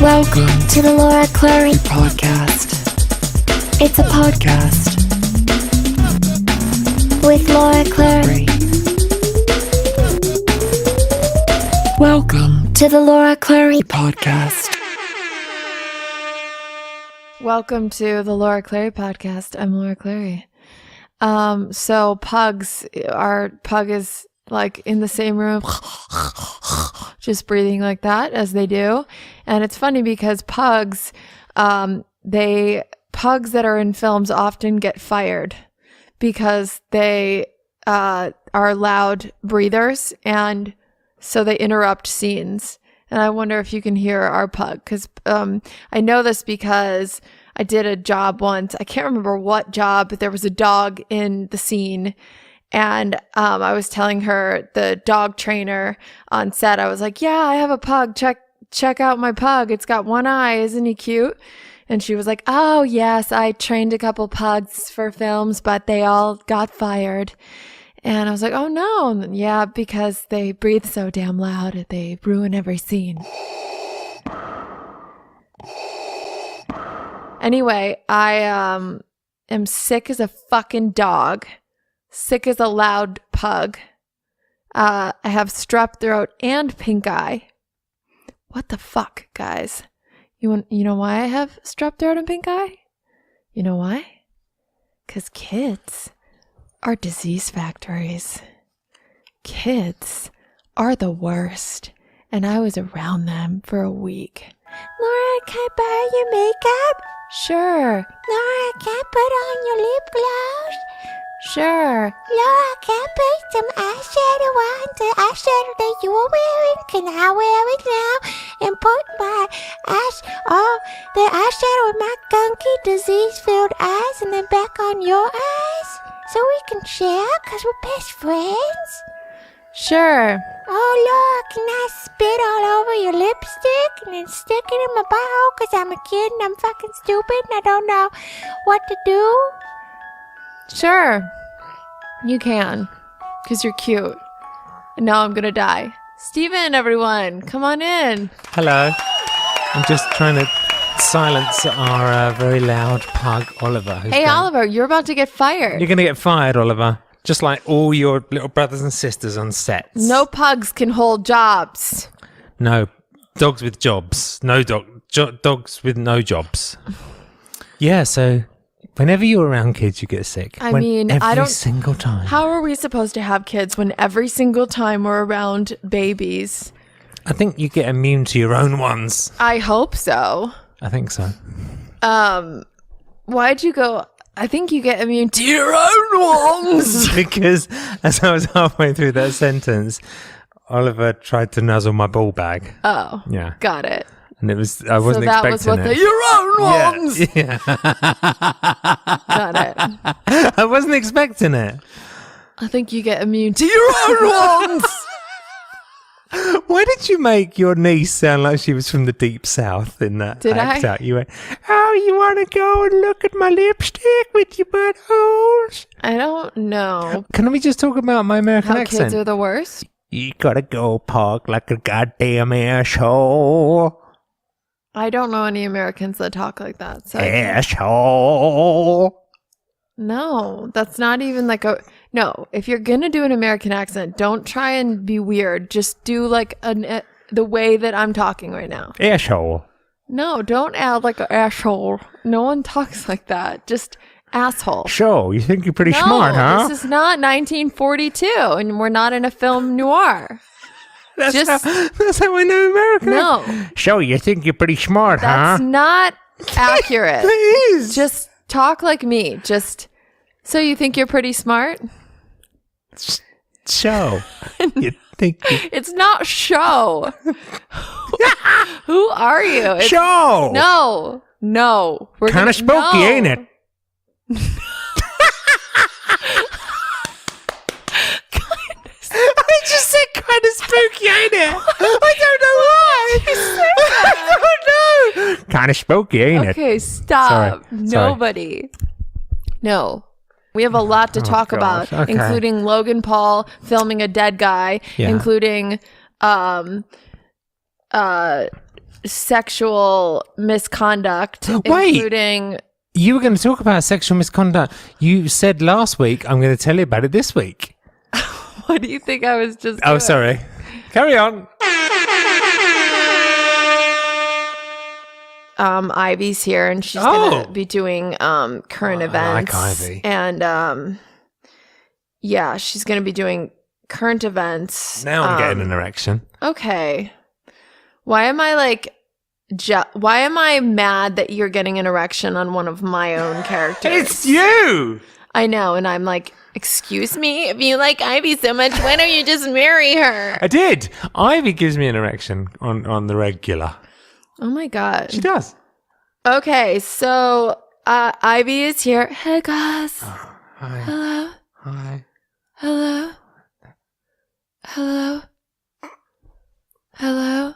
Welcome to the Laura Clery podcast. It's a podcast with Laura Clery. Welcome to the Laura Clery podcast. Welcome to the Laura Clery podcast. I'm Laura Clery. So pugs, our pug is like in the same room, just breathing like that as they do. And it's funny because pugs that are in films often get fired because they are loud breathers, and so they interrupt scenes. And I wonder if you can hear our pug, because I know this because I did a job once. I can't remember what job, but there was a dog in the scene. And I was telling her, the dog trainer on set, I was like, yeah, I have a pug. Check out my pug. It's got one eye. Isn't he cute? And she was like, oh, yes, I trained a couple pugs for films, but they all got fired. And I was like, oh, no. And yeah, because they breathe so damn loud. They ruin every scene. Anyway, I am sick as a fucking dog. Sick as a loud pug. I have strep throat and pink eye. What the fuck, guys? You know why I have strep throat and pink eye? You know why? Because kids are disease factories. Kids are the worst. And I was around them for a week. Laura, can I borrow your makeup? Sure. Laura, can I put on your lip gloss? Sure. Laura, can I put some eyeshadow on? The eyeshadow that you were wearing, can I wear it now? And put the eyeshadow of my gunky, disease-filled eyes and then back on your eyes? So we can share, because we're best friends? Sure. Oh, Laura, can I spit all over your lipstick and then stick it in my butthole? Because I'm a kid and I'm fucking stupid and I don't know what to do? Sure, you can, because you're cute. And now I'm going to die. Steven, everyone, come on in. Hello. I'm just trying to silence our very loud pug, Oliver. Hey, Oliver, you're about to get fired. You're going to get fired, Oliver. Just like all your little brothers and sisters on sets. No pugs can hold jobs. No, dogs with jobs. No dogs with no jobs. Yeah, so whenever you're around kids, you get sick. Every single time. How are we supposed to have kids when every single time we're around babies? I think you get immune to your own ones. I hope so. I think so. Why'd you go? I think you get immune to your own ones. Because as I was halfway through that sentence, Oliver tried to nuzzle my ball bag. Oh. Yeah. Got it. And I wasn't expecting it. Your own ones. Yeah. Got it. I wasn't expecting it. I think you get immune to your own ones. Why did you make your niece sound like she was from the deep south in that Did act I? out? You went, oh, you want to go and look at my lipstick with your buttholes? I don't know. Can we just talk about my American How accent? kids are the worst? You gotta go park like a goddamn asshole. I don't know any Americans that talk like that. So Asshole. no, that's not even like a... No, if you're going to do an American accent, don't try and be weird. Just do like the way that I'm talking right now. Asshole. No, don't add like an asshole. No one talks like that. Just asshole. Sure, you think you're pretty smart, huh? This is not 1942, and we're not in a film noir. That's how I know American. No. So you think you're pretty smart, That's huh? not accurate. It is. Just talk like me. So you think you're pretty smart? So you think It's not show. Who are you? show? No. We're Kind of spooky, ain't it? I just said kind of spooky, ain't it? I don't know why. I don't know. Kind of spooky, ain't it? Okay, stop. Sorry. Nobody. No. We have a lot to talk gosh. about, Okay. including Logan Paul filming a dead guy, Yeah. including sexual misconduct, Wait. including... You were going to talk about sexual misconduct. You said last week, I'm going to tell you about it this week. What do you think I was just Oh, doing? sorry. Carry on. Ivy's here, and she's going to be doing current events. I like Ivy. And yeah, she's going to be doing current events. Now I'm getting an erection. Okay. Why am I why am I mad that you're getting an erection on one of my own characters? It's you! I know, and I'm like, excuse me? If you like Ivy so much, why don't you just marry her? I did. Ivy gives me an erection on the regular. Oh my God. She does. Okay, so Ivy is here. Hey, guys. Oh, hi. Hello. Hi. Hello. Hello. Hello.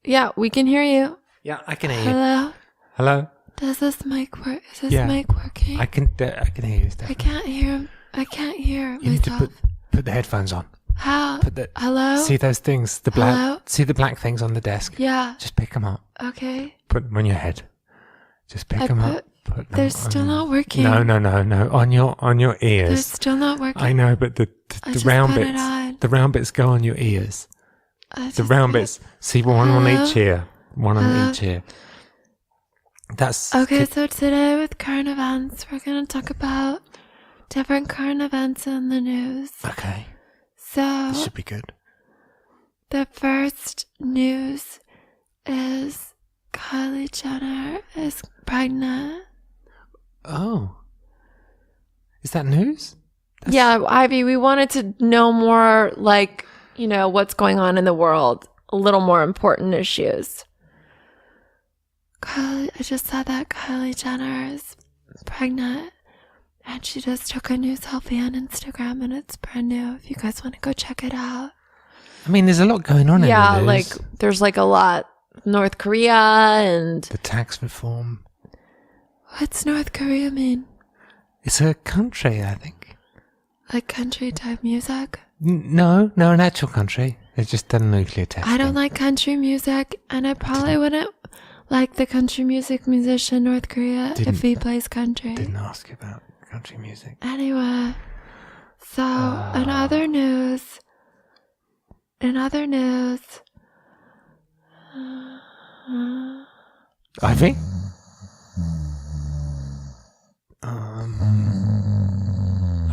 Yeah, we can hear you. Yeah, I can hear you. Hello. Hello. Does this mic work? Is this mic working? I can hear you, Stephanie. I can't hear. I can't hear You need to myself. put the headphones on. How? Hello. See those things? The black. Hello? See the black things on the desk? Yeah. Just pick them up. Okay. Put them on your head. Just pick them up. Put them They're on still not working. No. On your ears. They're still not working. I know, but the round put it bits. on. The round bits go on your ears. The round bits. See, one on Hello? each ear. One on each ear. That's Okay, so today with current events, we're going to talk about different current events in the news. Okay. So, This should be good. the first news is Kylie Jenner is pregnant. Oh. Is that news? Yeah, Ivy, we wanted to know more, what's going on in the world, a little more important issues. I just saw that Kylie Jenner is pregnant, and she just took a new selfie on Instagram, and it's brand new. If you guys want to go check it out. I mean, there's a lot going on in the news. There's a lot. North Korea and... The tax reform. What's North Korea mean? It's a country, I think. Like country type music? No, an actual country. They just done nuclear testing. I don't like country music, and I probably wouldn't like the country music musician North Korea if he plays country. Didn't ask you about country music. Anyway, so in other news, Ivy?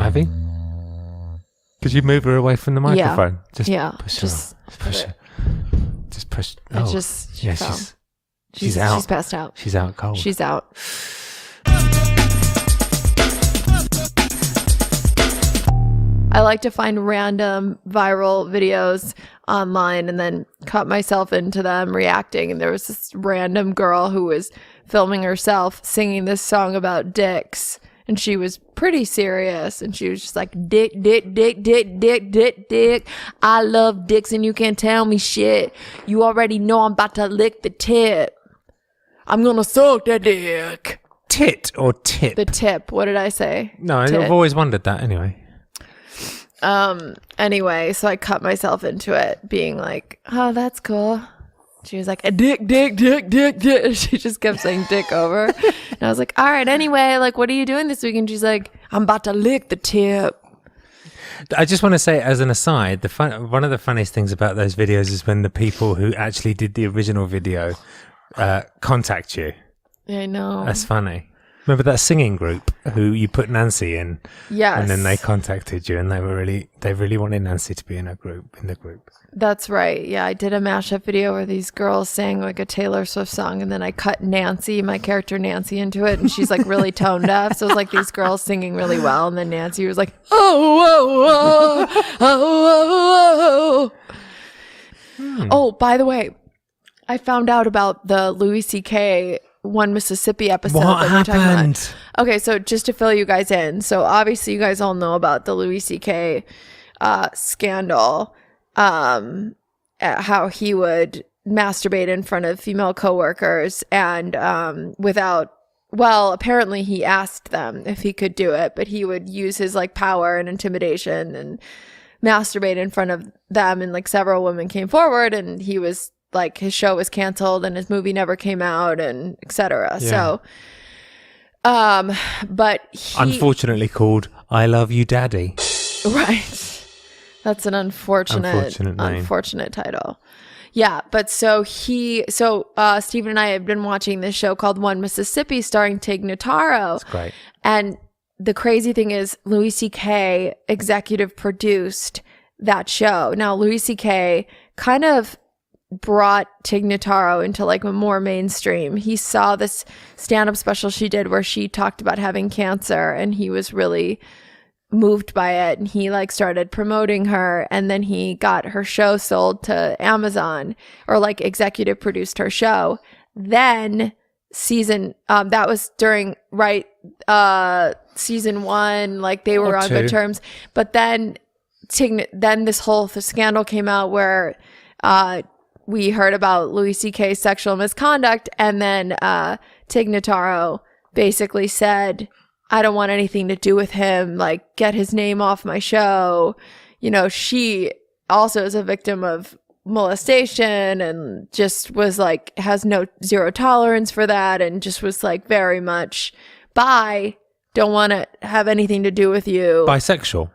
Ivy? Could you move her away from the microphone? Push her. Just push her. Just push. Oh, she fell. She's out. She's passed out. She's out cold. She's out. I like to find random viral videos online and then cut myself into them reacting. And there was this random girl who was filming herself singing this song about dicks. And she was pretty serious. And she was just like, dick, dick, dick, dick, dick, dick, dick. I love dicks and you can't tell me shit. You already know I'm about to lick the tip. I'm gonna suck that dick. Tit or tip? The tip. What did I say? No, Tit. I've always wondered that anyway. Anyway, so I cut myself into it being like, oh, that's cool. She was like, a dick, dick, dick, dick, dick. She just kept saying dick over. And I was like, all right, anyway, what are you doing this week? And she's like, I'm about to lick the tip. I just want to say, as an aside, one of the funniest things about those videos is when the people who actually did the original video contact you. I know. That's funny. Remember that singing group who you put Nancy in? Yes. And then they contacted you, and they really wanted Nancy to be in the group. That's right. Yeah, I did a mashup video where these girls sang a Taylor Swift song, and then I cut Nancy, my character Nancy, into it, and she's really tone deaf. So it was these girls singing really well, and then Nancy was like, oh, oh, oh, oh, oh. Oh, by the way, I found out about the Louis C.K. One Mississippi episode. What happened? Okay, so just to fill you guys in. So obviously you guys all know about the Louis C.K. Scandal. How he would masturbate in front of female coworkers and apparently he asked them if he could do it, but he would use his power and intimidation and masturbate in front of them, and several women came forward and he was like his show was canceled and his movie never came out and etc. Yeah. So, but unfortunately called "I Love You, Daddy." Right. That's an unfortunate title. Yeah, but so Stephen and I have been watching this show called One Mississippi starring Tig Notaro. That's great. And the crazy thing is Louis C.K. executive produced that show. Now, Louis C.K. kind of brought Tig Notaro into like a more mainstream. He saw this stand-up special she did where she talked about having cancer, and he was really moved by it, and he like started promoting her, and then he got her show sold to Amazon, or like executive produced her show. Then that was during season 1, like they were on good terms, but then this whole scandal came out where we heard about Louis C.K.'s sexual misconduct, and then Tig Notaro basically said, I don't want anything to do with him, like get his name off my show. You know, she also is a victim of molestation and just was like, has zero tolerance for that, and just was like very much don't want to have anything to do with you. Bisexual.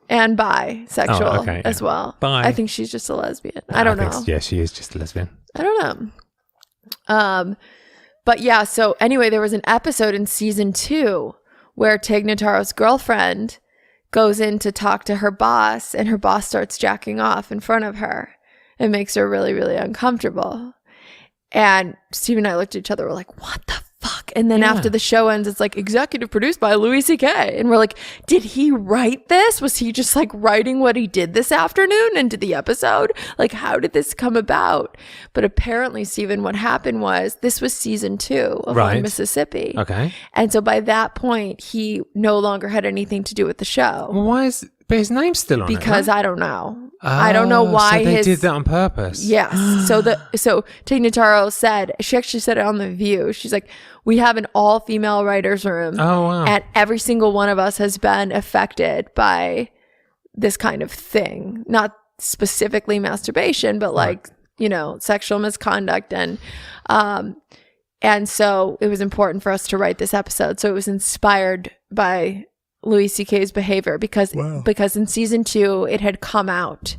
And bisexual okay, as well. Bi. I think she's just a lesbian. I don't know. Yeah, she is just a lesbian. I don't know. But yeah, so anyway, there was an episode in season 2 where Tig Notaro's girlfriend goes in to talk to her boss, and her boss starts jacking off in front of her. It makes her really, really uncomfortable. And Steve and I looked at each other, we're like, what the fuck? And then after the show ends, it's like executive produced by Louis C.K. And we're like, did he write this? Was he just like writing what he did this afternoon into the episode? Like, how did this come about? But apparently, Stephen, what happened was this was season 2 of One Mississippi. Okay. And so by that point, he no longer had anything to do with the show. Well, but his name's still on because it, right? I don't know. I don't know why so they did that on purpose. Yes. So Tig Notaro she actually said it on The View. She's like, we have an all-female writers' room. Oh, wow. And every single one of us has been affected by this kind of thing. Not specifically masturbation, but like, sexual misconduct. And so it was important for us to write this episode. So it was inspired by Louis C.K.'s behavior because in season 2 it had come out.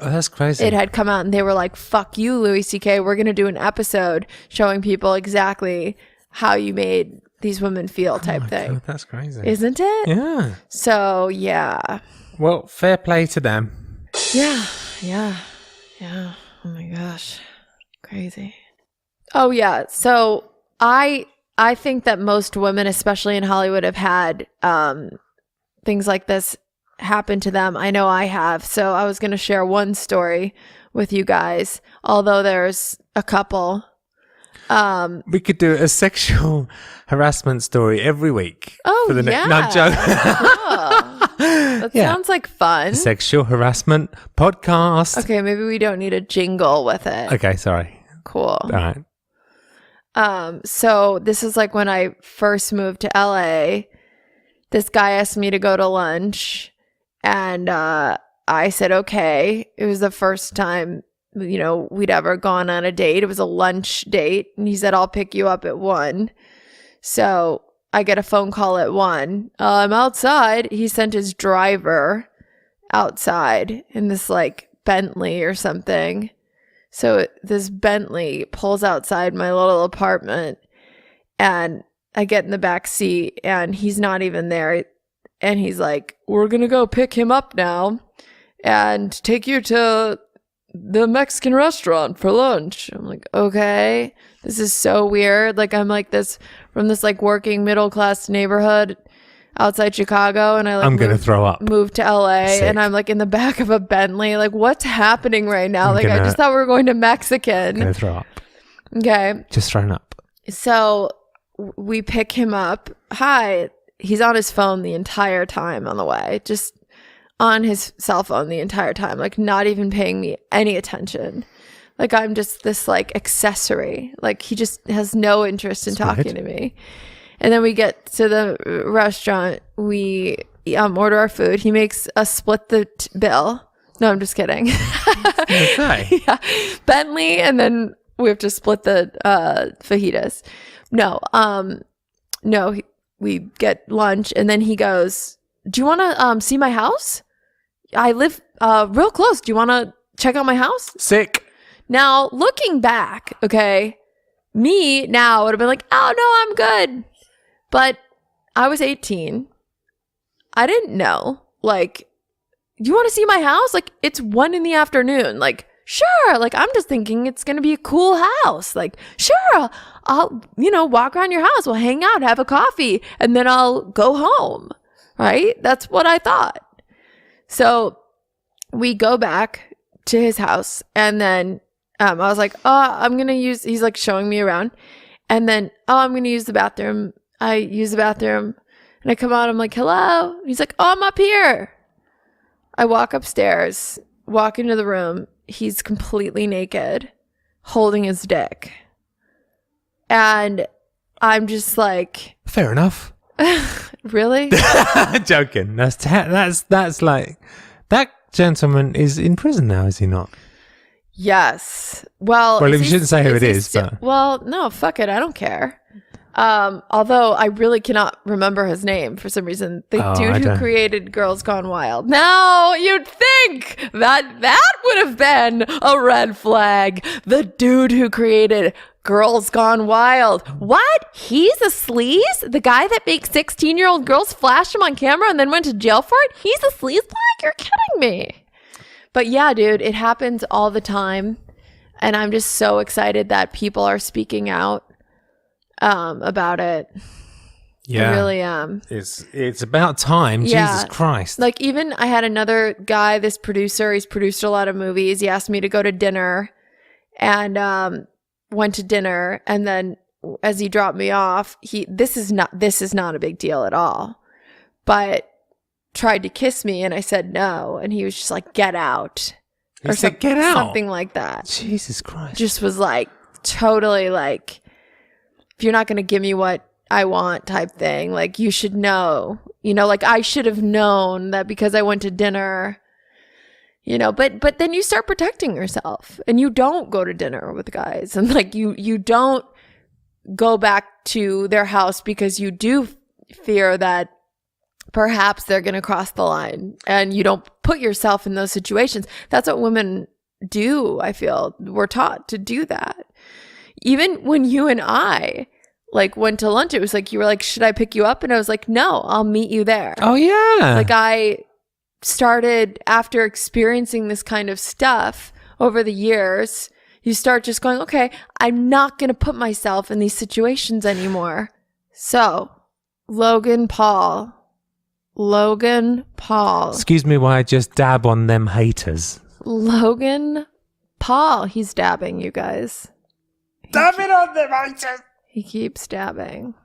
Oh, that's crazy. It had come out, and they were like, fuck you, Louis C.K. We're going to do an episode showing people exactly how you made these women feel type thing. God, that's crazy. Isn't it? Yeah. So, yeah. Well, fair play to them. Yeah. Oh my gosh. Crazy. Oh, yeah. So I think that most women, especially in Hollywood, have had things like this happen to them. I know I have. So I was going to share one story with you guys, although there's a couple. We could do a sexual harassment story every week. Oh, for the yeah. No, joke. That sounds like fun. Sexual harassment podcast. Okay, maybe we don't need a jingle with it. Okay, sorry. Cool. All right. So this is like when I first moved to LA, this guy asked me to go to lunch, and I said, okay. It was the first time, we'd ever gone on a date. It was a lunch date, and he said, I'll pick you up at 1. So I get a phone call at 1. I'm outside. He sent his driver outside in this like Bentley or something. So this Bentley pulls outside my little apartment, and I get in the back seat, and he's not even there. And he's like, we're going to go pick him up now and take you to the Mexican restaurant for lunch. I'm like, okay, this is so weird. Like, I'm like from this like working middle class neighborhood outside Chicago, and I'm gonna throw up. Moved to LA. Sick. And I'm like in the back of a Bentley. Like, what's happening right now? I just thought we were going to Mexican. I'm gonna throw up. Okay. Just thrown up. So we pick him up. Hi. He's on his phone the entire time on the way. Just on his cell phone the entire time. Like, not even paying me any attention. Like, I'm just this like accessory. Like, he just has no interest in talking to me. And then we get to the restaurant. We order our food. He makes us split the bill. No, I'm just kidding. Okay. Yeah. Bentley, and then we have to split the fajitas. No, we get lunch, and then he goes, do you want to see my house? I live real close. Do you want to check out my house? Sick. Now, looking back, okay, me now would have been like, oh, no, I'm good. But I was 18. I didn't know. Like, do you want to see my house? Like, it's 1 p.m. Like, sure. Like, I'm just thinking it's going to be a cool house. Like, sure. I'll, walk around your house. We'll hang out, have a coffee, and then I'll go home. Right? That's what I thought. So we go back to his house, and then I was like, I'm going to he's like showing me around, and then, I'm going to use the bathroom. I use the bathroom, and I come out, I'm like, hello. He's like, I'm up here. I walk upstairs, walk into the room. He's completely naked, holding his dick. And I'm just like, fair enough. Really? Joking. That's like, that gentleman is in prison now, is he not? Yes. Well, we shouldn't say who it is. But well, no, fuck it. I don't care. Although I really cannot remember his name for some reason. The dude who created Girls Gone Wild. Now, you'd think that would have been a red flag. The dude who created Girls Gone Wild. What? He's a sleaze? The guy that makes 16-year-old girls flash him on camera and then went to jail for it? He's a sleaze bag? You're kidding me. But yeah, dude, it happens all the time. And I'm just so excited that people are speaking out about it. Yeah, I really am. It's about time. Yeah. Jesus Christ. Like, even I had another guy, this producer, he's produced a lot of movies. He asked me to go to dinner, and went to dinner, and then as he dropped me off, this is not a big deal at all, but tried to kiss me, and I said no, and he was just like, get out. He said, get out. Something like that. Jesus Christ. Just was like totally like, if you're not going to give me what I want type thing, like, you should know, like, I should have known that because I went to dinner, but then you start protecting yourself, and you don't go to dinner with guys, and like, you don't go back to their house because you do fear that perhaps they're going to cross the line, and you don't put yourself in those situations. That's what women do. I feel we're taught to do that. Even when you and I like went to lunch, it was like, you were like, should I pick you up? And I was like, no, I'll meet you there. Oh yeah. Like, I started, after experiencing this kind of stuff over the years, you start just going, okay, I'm not going to put myself in these situations anymore. So Logan Paul. Excuse me while I just dab on them haters. Logan Paul. He's dabbing, you guys. Dab it on them haters. He keeps dabbing.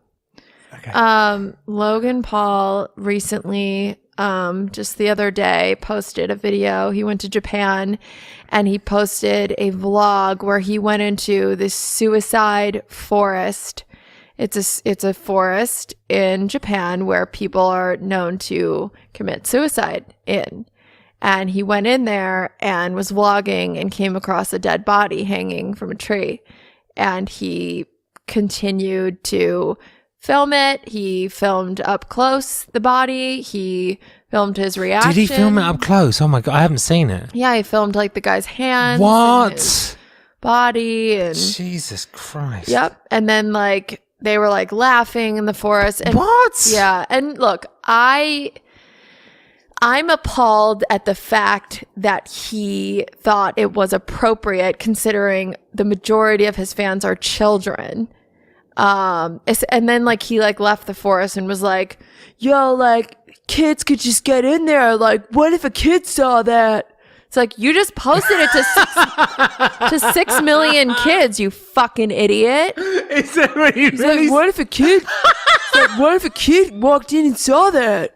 Okay. Logan Paul recently, just the other day, posted a video. He went to Japan, and he posted a vlog where he went into this suicide forest. It's a forest in Japan where people are known to commit suicide in. And he went in there and was vlogging and came across a dead body hanging from a tree. And he continued to film it. He filmed up close the body. He filmed his reaction. Did he film it up close? Oh my God, I haven't seen it. Yeah, he filmed like the guy's hands. What? And his body. And Jesus Christ. Yep. And then like they were like laughing in the forest. And what? Yeah. And look, I'm appalled at the fact that he thought it was appropriate, considering the majority of his fans are children. And then like he like left the forest and was like, yo, like, kids could just get in there. Like, what if a kid saw that? It's like, you just posted it to 6 million kids, you fucking idiot. Is that what he He's like, what if a kid walked in and saw that?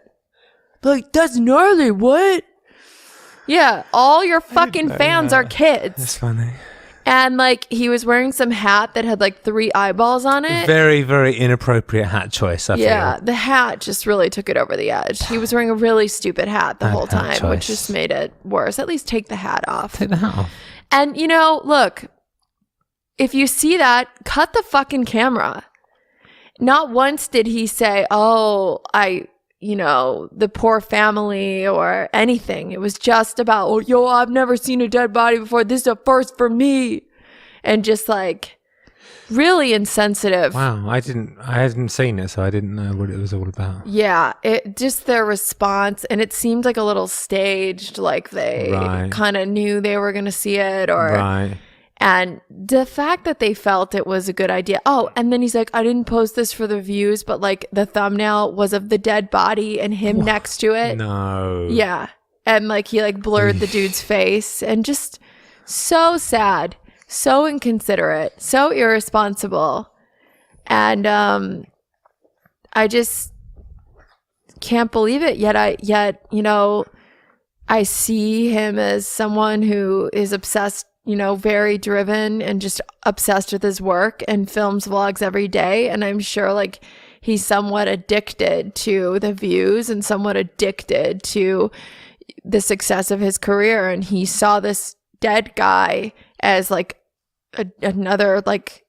Like, that's gnarly. What? Yeah, all your fucking fans are kids. That's funny. And like he was wearing some hat that had like 3 eyeballs on it. Very, very inappropriate hat choice, I feel. The hat just really took it over the edge. He was wearing a really stupid hat the whole time, which just made it worse. At least take the hat off. Take the hat off. And, you know, look, if you see that, cut the fucking camera. Not once did he say, oh, the poor family or anything. It was just about, oh, yo, I've never seen a dead body before. This is a first for me. And just like really insensitive. Wow. I hadn't seen it, so I didn't know what it was all about. Yeah. It just their response. And it seemed like a little staged, like they kind of knew they were going to see it or. Right. And the fact that they felt it was a good idea. Oh, and then he's like, I didn't post this for the views, but like the thumbnail was of the dead body and him next to it. No. Yeah. And like he like blurred the dude's face and just so sad, so inconsiderate, so irresponsible. And I just can't believe it. Yet, you know, I see him as someone who is obsessed, you know, very driven and just obsessed with his work and films vlogs every day. And I'm sure like he's somewhat addicted to the views and somewhat addicted to the success of his career. And he saw this dead guy as like another, like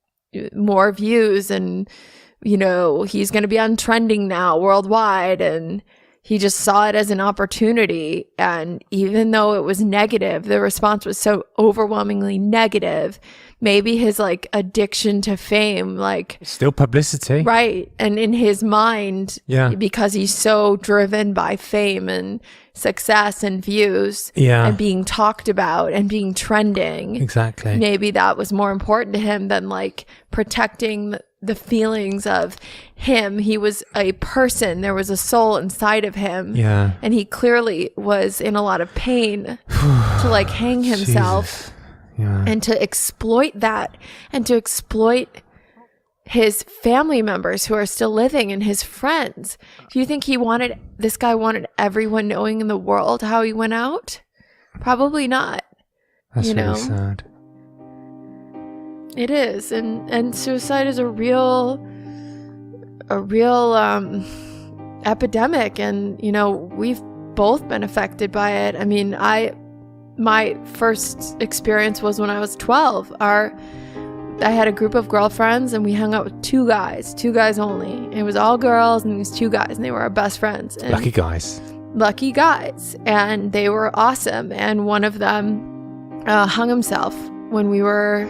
more views and, you know, he's going to be on trending now worldwide. And he just saw it as an opportunity. And even though it was negative, the response was so overwhelmingly negative. Maybe his like addiction to fame, like still publicity. Right. And in his mind, yeah, because he's so driven by fame and success and views and being talked about and being trending. Exactly. Maybe that was more important to him than like protecting the feelings of him. He was a person. There was a soul inside of him. Yeah. And he clearly was in a lot of pain to like hang himself and to exploit that and to exploit his family members who are still living and his friends. Do you think this guy wanted everyone knowing in the world how he went out? Probably not. That's really sad. It is, and suicide is a real epidemic, and you know we've both been affected by it. I mean, my first experience was when I was 12. I had a group of girlfriends, and we hung out with 2 guys only. It was all girls, and these 2 guys, and they were our best friends. And lucky guys, and they were awesome. And one of them hung himself when we were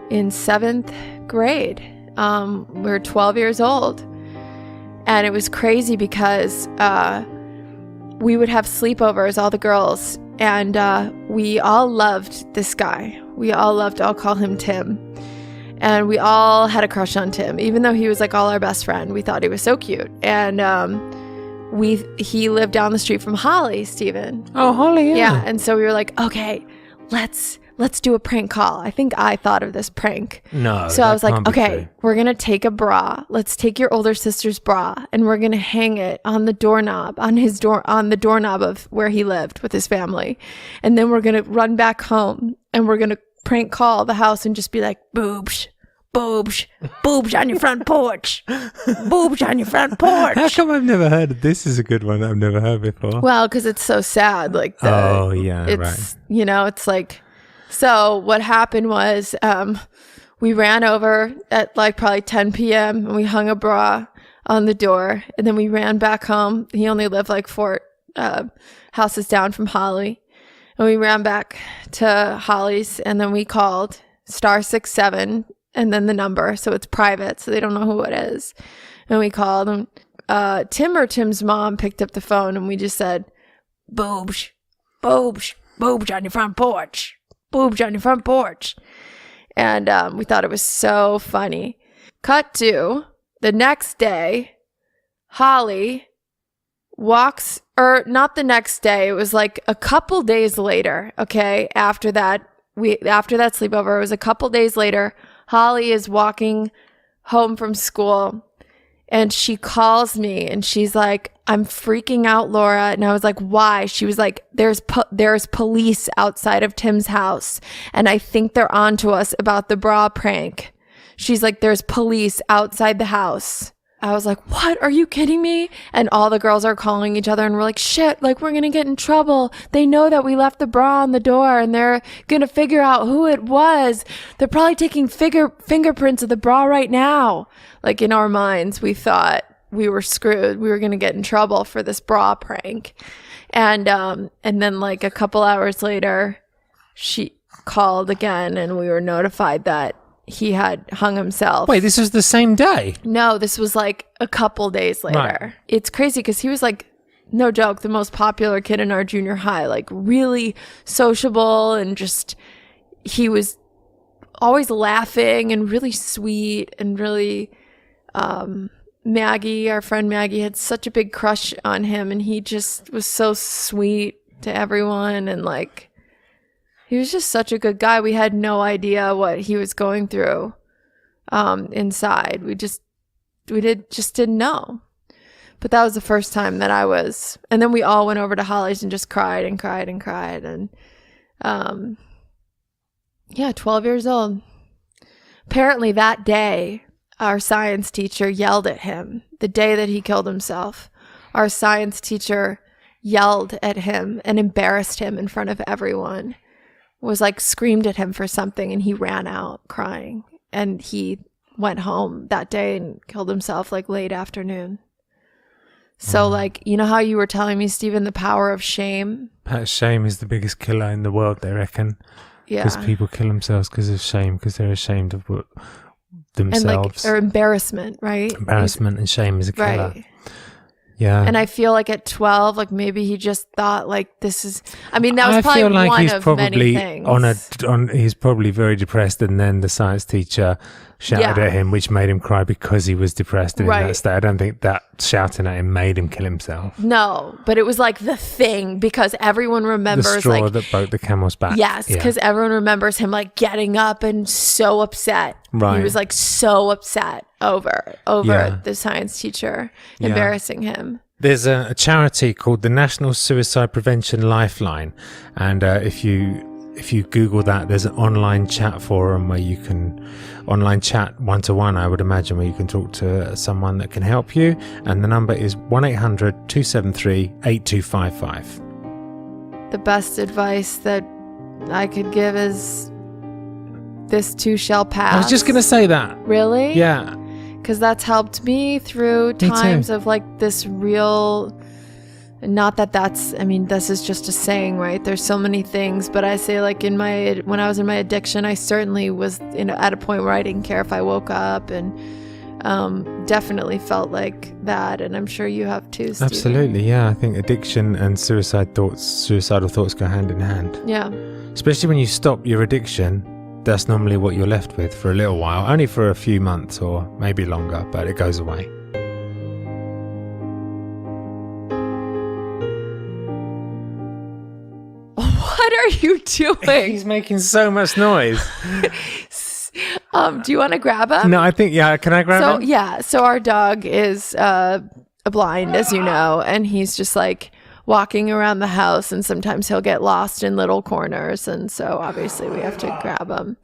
in 7th grade. We were 12 years old. And it was crazy because we would have sleepovers, all the girls, and we all loved this guy. I'll call him Tim. And we all had a crush on Tim, even though he was like all our best friend. We thought he was so cute. And he lived down the street from Holly, Steven. Oh, Holly, yeah. Yeah, and so we were like, okay, let's do a prank call. I think I thought of this prank. No. So I was like, okay, we're going to take a bra. Let's take your older sister's bra and we're going to hang it on the doorknob, on the doorknob of where he lived with his family. And then we're going to run back home and we're going to prank call the house and just be like, boobs on your front porch. Boobs on your front porch. How come I've never heard of this? Is a good one that I've never heard before. Well, because it's so sad. Like, it's, you know, it's like, so what happened was we ran over at like probably 10 p.m. and we hung a bra on the door, and then we ran back home. He only lived like 4 houses down from Holly, and we ran back to Holly's, and then we called *67 and then the number, so it's private, so they don't know who it is. And we called, and Tim or Tim's mom picked up the phone, and we just said, boobs on your front porch. Boobs on your front porch. And we thought it was so funny. Cut to the next day, Holly walks, or not the next day, it was like a couple days later, okay? After that sleepover, it was a couple days later, Holly is walking home from school And she calls me and she's like, I'm freaking out, Laura. And I was like, why? She was like, there's police outside of Tim's house. And I think they're onto us about the bra prank. She's like, there's police outside the house. I was like, what? Are you kidding me? And all the girls are calling each other and we're like, shit, like we're going to get in trouble. They know that we left the bra on the door and they're going to figure out who it was. They're probably taking fingerprints of the bra right now. Like in our minds, we thought we were screwed. We were going to get in trouble for this bra prank. And then like a couple hours later, she called again and we were notified that he had hung himself. Wait, this was the same day? No, this was like a couple days later. Right. It's crazy because he was like, no joke, the most popular kid in our junior high, like really sociable and just, he was always laughing and really sweet and really, Maggie, our friend Maggie, had such a big crush on him and he just was so sweet to everyone and like, he was just such a good guy. We had no idea what he was going through inside. We just didn't know. But that was the first time that I was. And then we all went over to Holly's and just cried and cried and cried. And 12 years old. Apparently that day, our science teacher yelled at him. The day that he killed himself, our science teacher yelled at him and embarrassed him in front of everyone. Was like screamed at him for something and he ran out crying and he went home that day and killed himself like late afternoon. So like, you know how you were telling me, Stephen, the power of shame? Shame is the biggest killer in the world, they reckon. Yeah. Because people kill themselves because of shame, because they're ashamed of themselves. And like, or embarrassment, right? Embarrassment and shame is a killer. Right. Yeah. And I feel like at 12, like maybe he just thought like this is, I mean, that was probably one of many things. He's probably very depressed and then the science teacher shouted at him, which made him cry because he was depressed and in that state. I don't think that shouting at him made him kill himself. No, but it was like the thing because everyone remembers the straw that broke the camel's back. Yes, because everyone remembers him like getting up and so upset. Right. He was like so upset over the science teacher embarrassing him. There's a charity called the National Suicide Prevention Lifeline, and if you Google that, there's an online chat forum where you can online chat one-to-one, I would imagine, where you can talk to someone that can help you, and the number is 1-800-273-8255. The best advice that I could give is this too shall pass. I was just gonna say that. Really? Yeah. Because that's helped me through times of like this real, not that that's, I mean, this is just a saying, right? There's so many things, but I say like when I was in my addiction, I certainly was at a point where I didn't care if I woke up and definitely felt like that. And I'm sure you have too, Stephen. Absolutely. Yeah. I think addiction and suicidal thoughts go hand in hand. Yeah. Especially when you stop your addiction. That's normally what you're left with for a little while, only for a few months or maybe longer, but it goes away. What are you doing? He's making so much noise. Do you want to grab him? No, I think, can I grab him? Yeah, so our dog is blind, as you know, and he's just like walking around the house and sometimes he'll get lost in little corners and so obviously we have to grab him.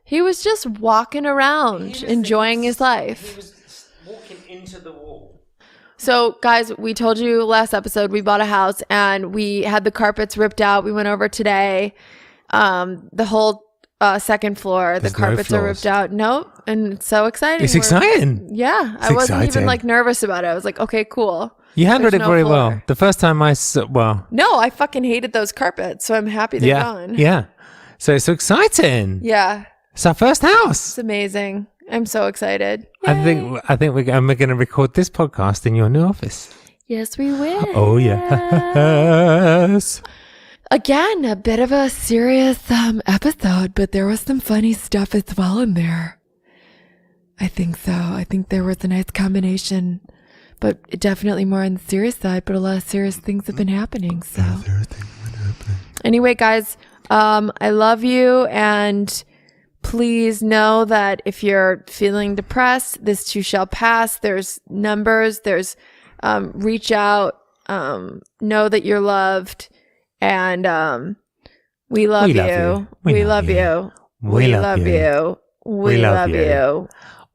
He was just walking around enjoying his life. He was walking into the wall. So guys, we told you last episode we bought a house and we had the carpets ripped out. We went over today. The whole second floor, the carpets are ripped out. Nope. And it's so exciting. It's exciting. Yeah. I wasn't even like nervous about it. I was like, okay, cool. You handled it very well. The first time No, I fucking hated those carpets, so I'm happy they're gone. Yeah. So it's exciting. Yeah. It's our first house. It's amazing. I'm so excited. Yay. I think we're going to record this podcast in your new office. Yes, we will. Oh, yes. Again, a bit of a serious episode, but there was some funny stuff as well in there. I think so. I think there was a nice combination. But definitely more on the serious side, but a lot of serious things have been happening. So anyway, guys, I love you and Please know that if you're feeling depressed, this too shall pass. There's numbers. There's reach out. Know that you're loved, and we love you. We love you. We love you. We love you.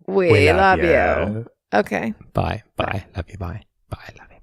We love you. Okay. Bye. Bye. Love you. Bye. Bye. Love you.